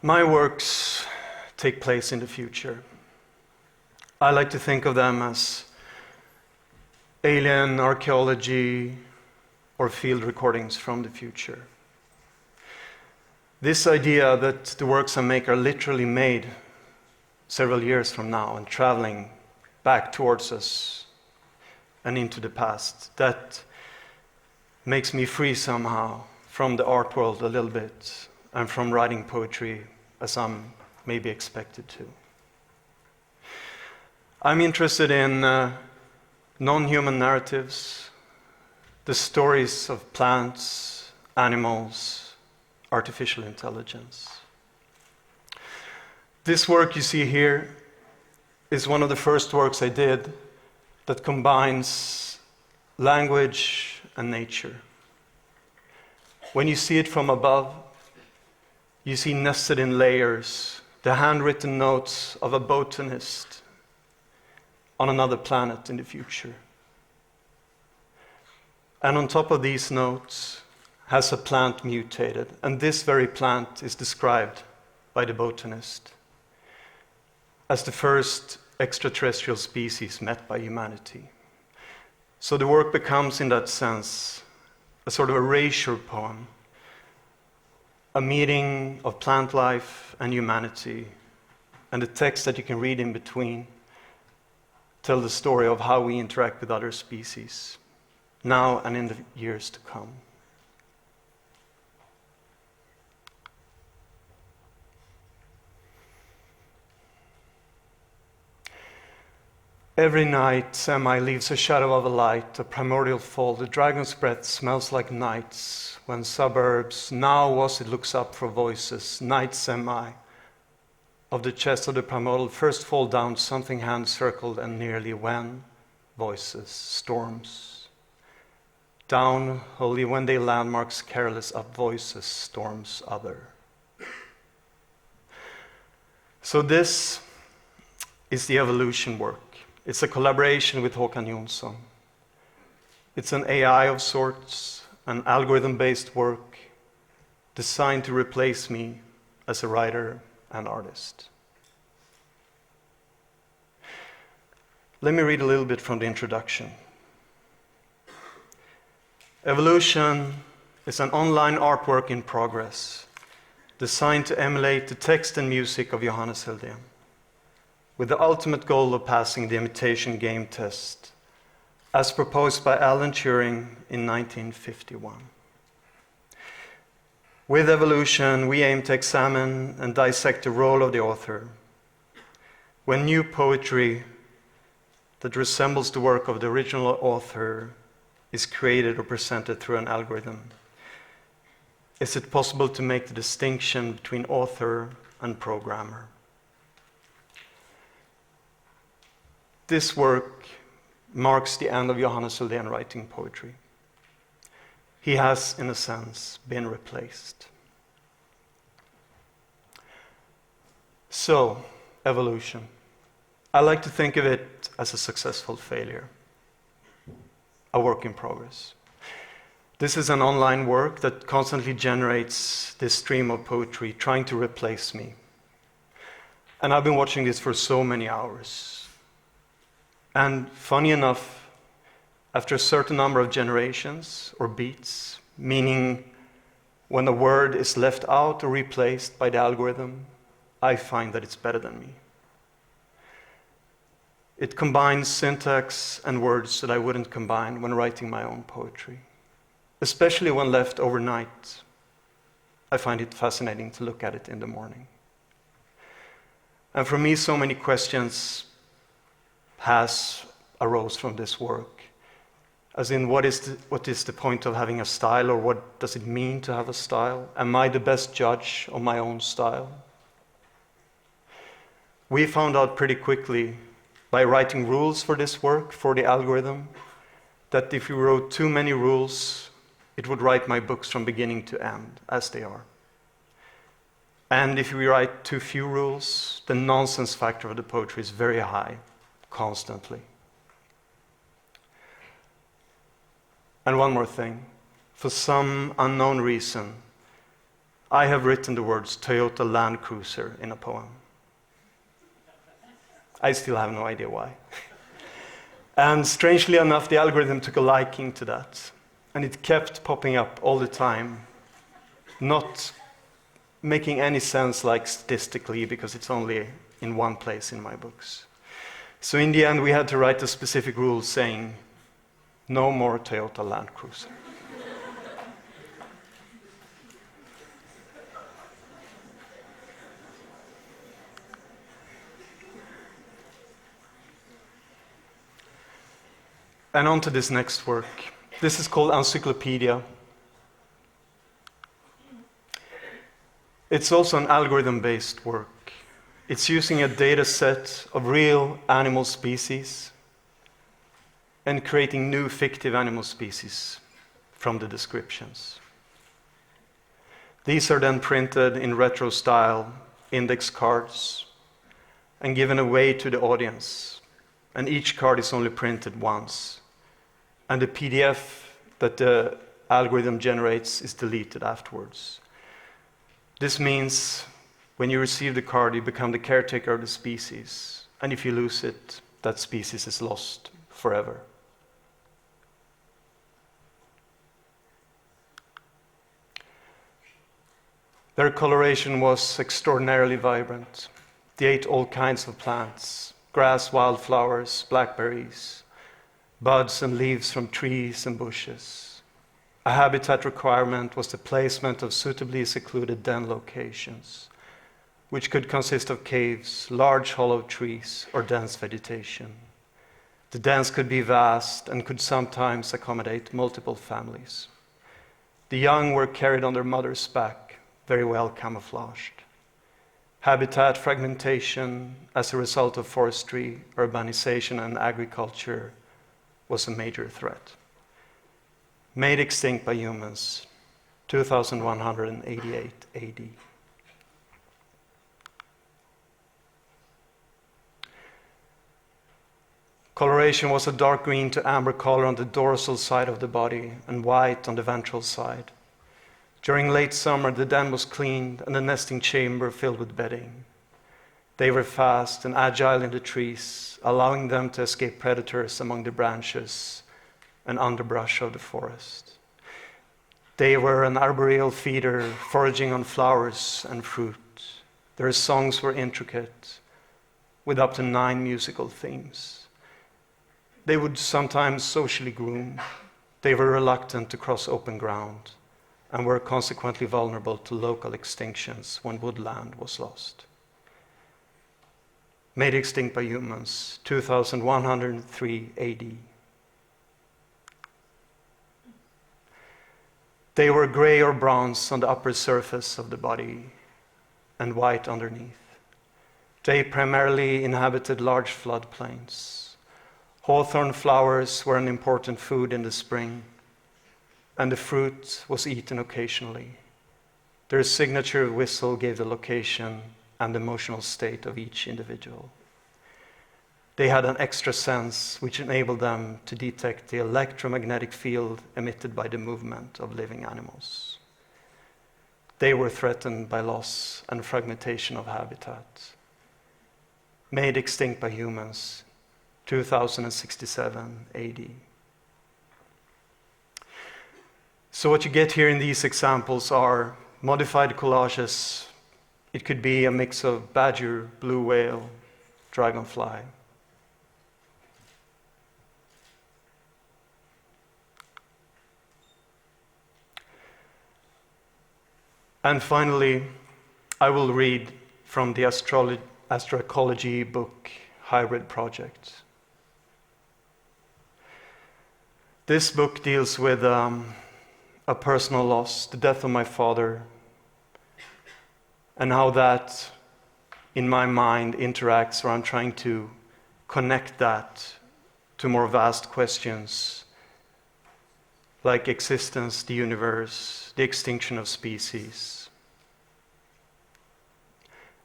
My works take place in the future. I like to think of them as alien archaeology or field recordings from the future. This idea that the works I make are literally made several years from now and traveling back towards us and into the past, that makes me free somehow from the art world a little bit and from writing poetry as I'm maybe expected to. I'm interested in non-human narratives, the stories of plants, animals, artificial intelligence. This work you see here is one of the first works I did that combines language and nature. When you see it from above, you see nested in layers the handwritten notes of a botanist on another planet in the future. And on top of these notes has a plant mutated, and this very plant is described by the botanist as the first extraterrestrial species met by humanity. So the work becomes, in that sense, a sort of erasure poem, a meeting of plant life and humanity, and the text that you can read in between tell the story of how we interact with other species, now and in the years to come. Every night, semi leaves a shadow of a light, a primordial fall. The dragon's breath smells like nights when suburbs, now was it looks up for voices. Night semi of the chest of the primordial first fall down, something hand circled and nearly when voices, storms. Down, only when they landmarks careless up voices, storms other. So this is the evolution work. It's a collaboration with Håkan Jonsson. It's an AI of sorts, an algorithm-based work designed to replace me as a writer and artist. Let me read a little bit from the introduction. Evolution is an online artwork in progress designed to emulate the text and music of Johannes Heldén, with the ultimate goal of passing the imitation game test, as proposed by Alan Turing in 1951. With evolution, we aim to examine and dissect the role of the author. When new poetry that resembles the work of the original author is created or presented through an algorithm, is it possible to make the distinction between author and programmer? This work marks the end of Johannes Heldén writing poetry. He has, in a sense, been replaced. So, evolution. I like to think of it as a successful failure, a work in progress. This is an online work that constantly generates this stream of poetry trying to replace me. And I've been watching this for so many hours. And funny enough, after a certain number of generations or beats, meaning when a word is left out or replaced by the algorithm, I find that it's better than me. It combines syntax and words that I wouldn't combine when writing my own poetry, especially when left overnight. I find it fascinating to look at it in the morning. And for me, so many questions arose from this work, as in what is the point of having a style, or what does it mean to have a style? Am I the best judge of my own style? We found out pretty quickly by writing rules for this work, for the algorithm, that if we wrote too many rules, it would write my books from beginning to end, as they are. And if we write too few rules, the nonsense factor of the poetry is very high, constantly. And one more thing. For some unknown reason, I have written the words Toyota Land Cruiser in a poem. I still have no idea why. And strangely enough, the algorithm took a liking to that. And it kept popping up all the time, not making any sense like statistically, because it's only in one place in my books. So in the end, we had to write a specific rule saying, no more Toyota Land Cruiser. And on to this next work. This is called Encyclopedia. It's also an algorithm-based work. It's using a data set of real animal species and creating new fictive animal species from the descriptions. These are then printed in retro-style index cards and given away to the audience. And each card is only printed once. And the PDF that the algorithm generates is deleted afterwards. This means when you receive the card, you become the caretaker of the species. And if you lose it, that species is lost forever. Their coloration was extraordinarily vibrant. They ate all kinds of plants, grass, wildflowers, blackberries, buds and leaves from trees and bushes. A habitat requirement was the placement of suitably secluded den locations, which could consist of caves, large hollow trees, or dense vegetation. The dens could be vast and could sometimes accommodate multiple families. The young were carried on their mother's back, very well camouflaged. Habitat fragmentation as a result of forestry, urbanization, and agriculture was a major threat. Made extinct by humans, 2188 AD. Coloration was a dark green to amber color on the dorsal side of the body and white on the ventral side. During late summer, the den was cleaned and the nesting chamber filled with bedding. They were fast and agile in the trees, allowing them to escape predators among the branches and underbrush of the forest. They were an arboreal feeder, foraging on flowers and fruit. Their songs were intricate, with up to 9 musical themes. They would sometimes socially groom. They were reluctant to cross open ground and were consequently vulnerable to local extinctions when woodland was lost. Made extinct by humans, 2103 AD. They were gray or bronze on the upper surface of the body and white underneath. They primarily inhabited large floodplains. Hawthorn flowers were an important food in the spring, and the fruit was eaten occasionally. Their signature whistle gave the location and emotional state of each individual. They had an extra sense which enabled them to detect the electromagnetic field emitted by the movement of living animals. They were threatened by loss and fragmentation of habitat. Made extinct by humans, 2067 AD. So what you get here in these examples are modified collages. It could be a mix of badger, blue whale, dragonfly. And finally, I will read from the astroecology book, Hybrid Project. This book deals with a personal loss, the death of my father, and how that, in my mind, interacts around trying to connect that to more vast questions like existence, the universe, the extinction of species.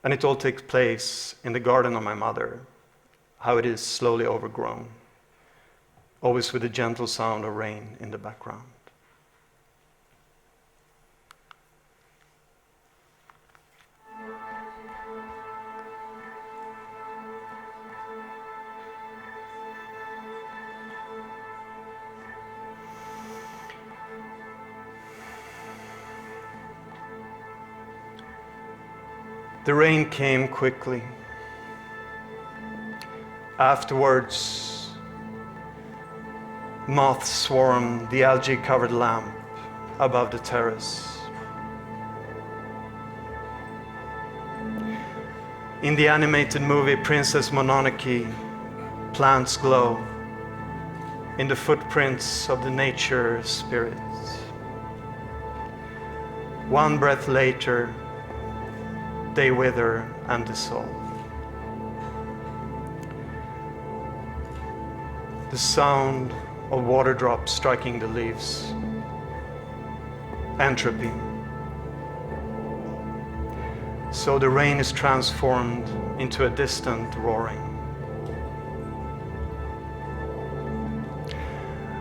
And it all takes place in the garden of my mother, how it is slowly overgrown, always with the gentle sound of rain in the background. The rain came quickly. Afterwards, moths swarmed the algae-covered lamp above the terrace. In the animated movie Princess Mononoke, plants glow in the footprints of the nature spirits. One breath later, they wither and dissolve. The sound of water drops striking the leaves. Entropy. So the rain is transformed into a distant roaring.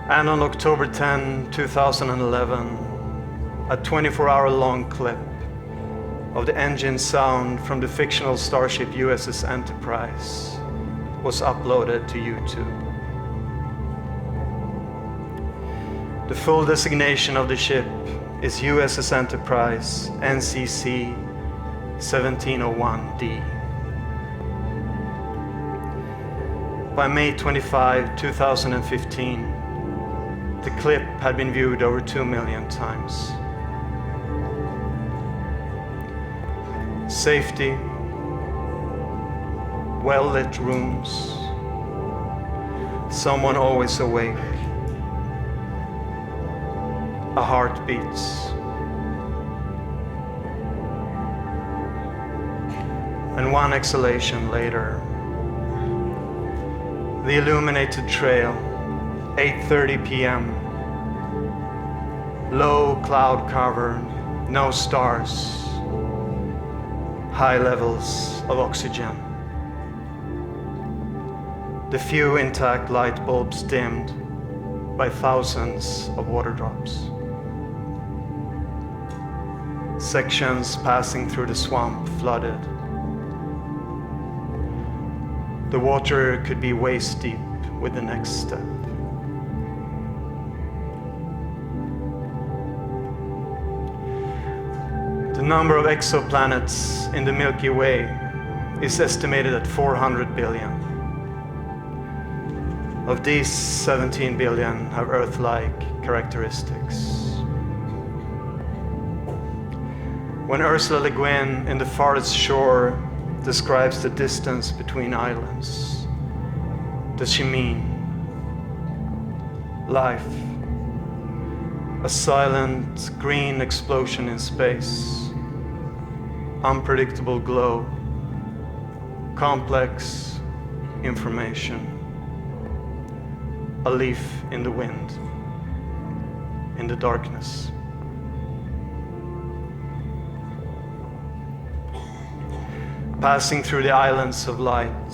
And on October 10, 2011, a 24-hour-long clip of the engine sound from the fictional starship USS Enterprise was uploaded to YouTube. The full designation of the ship is USS Enterprise NCC 1701D. By May 25, 2015, the clip had been viewed over 2 million times. Safety, well-lit rooms, someone always awake, a heart beats, and one exhalation later, the illuminated trail, 8:30 p.m., low cloud cover, no stars, high levels of oxygen. The few intact light bulbs dimmed by thousands of water drops. Sections passing through the swamp flooded. The water could be waist deep with the next step. The number of exoplanets in the Milky Way is estimated at 400 billion. Of these, 17 billion have Earth-like characteristics. When Ursula Le Guin in The Farthest Shore describes the distance between islands, does she mean life? A silent green explosion in space, unpredictable glow, complex information, a leaf in the wind, in the darkness. Passing through the islands of light,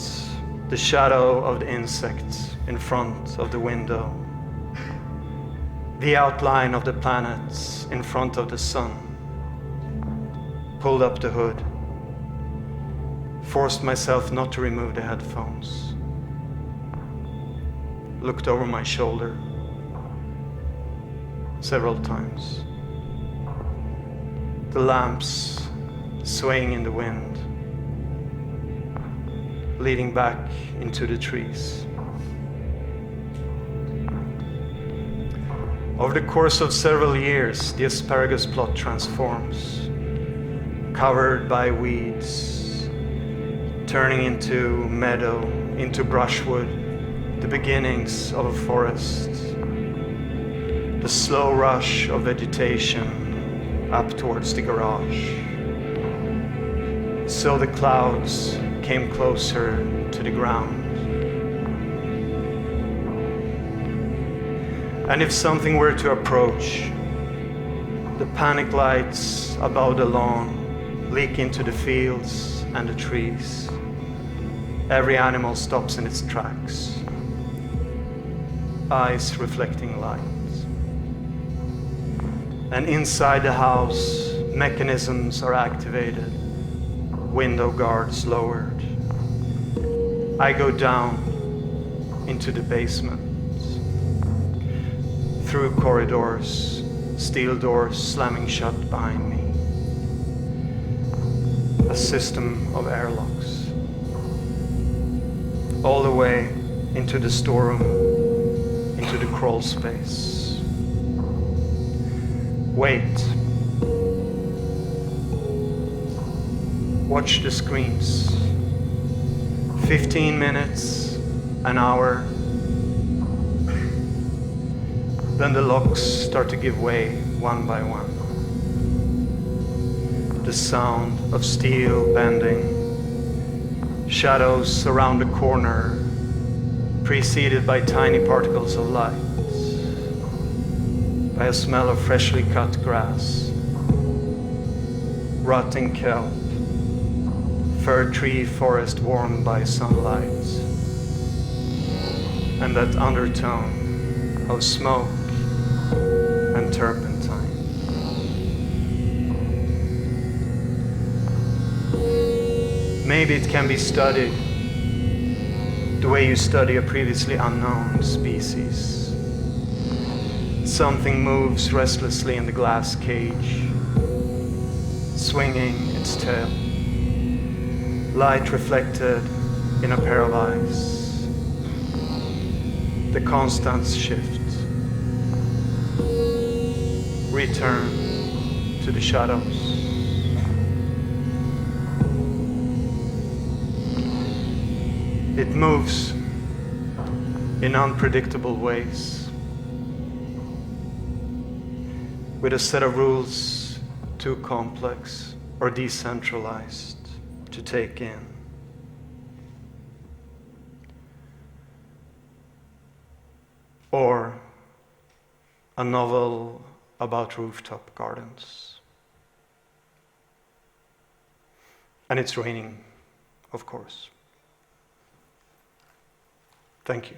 the shadow of the insect in front of the window, the outline of the planets in front of the sun. Pulled up the hood, forced myself not to remove the headphones, looked over my shoulder several times. The lamps swaying in the wind, leading back into the trees. Over the course of several years, the asparagus plot transforms, covered by weeds, turning into meadow, into brushwood, the beginnings of a forest, the slow rush of vegetation up towards the garage. So the clouds came closer to the ground. And if something were to approach, the panic lights above the lawn leak into the fields and the trees. Every animal stops in its tracks, eyes reflecting light. And inside the house, mechanisms are activated, window guards lowered. I go down into the basement, through corridors, steel doors slamming shut behind me. A a system of airlocks, all the way into the storeroom, into the crawl space. Wait. Watch the screens. 15 minutes, an hour. Then the locks start to give way one by one. The sound of steel bending, shadows around the corner, preceded by tiny particles of light, by a smell of freshly cut grass, rotting kelp, fir tree forest warmed by sunlight, and that undertone of smoke and turpentine. Maybe it can be studied the way you study a previously unknown species. Something moves restlessly in the glass cage, swinging its tail. Light reflected in a pair of eyes. The constants shift. Return to the shadows. It moves in unpredictable ways, with a set of rules too complex or decentralized to take in. Or a novel about rooftop gardens. And it's raining, of course. Thank you.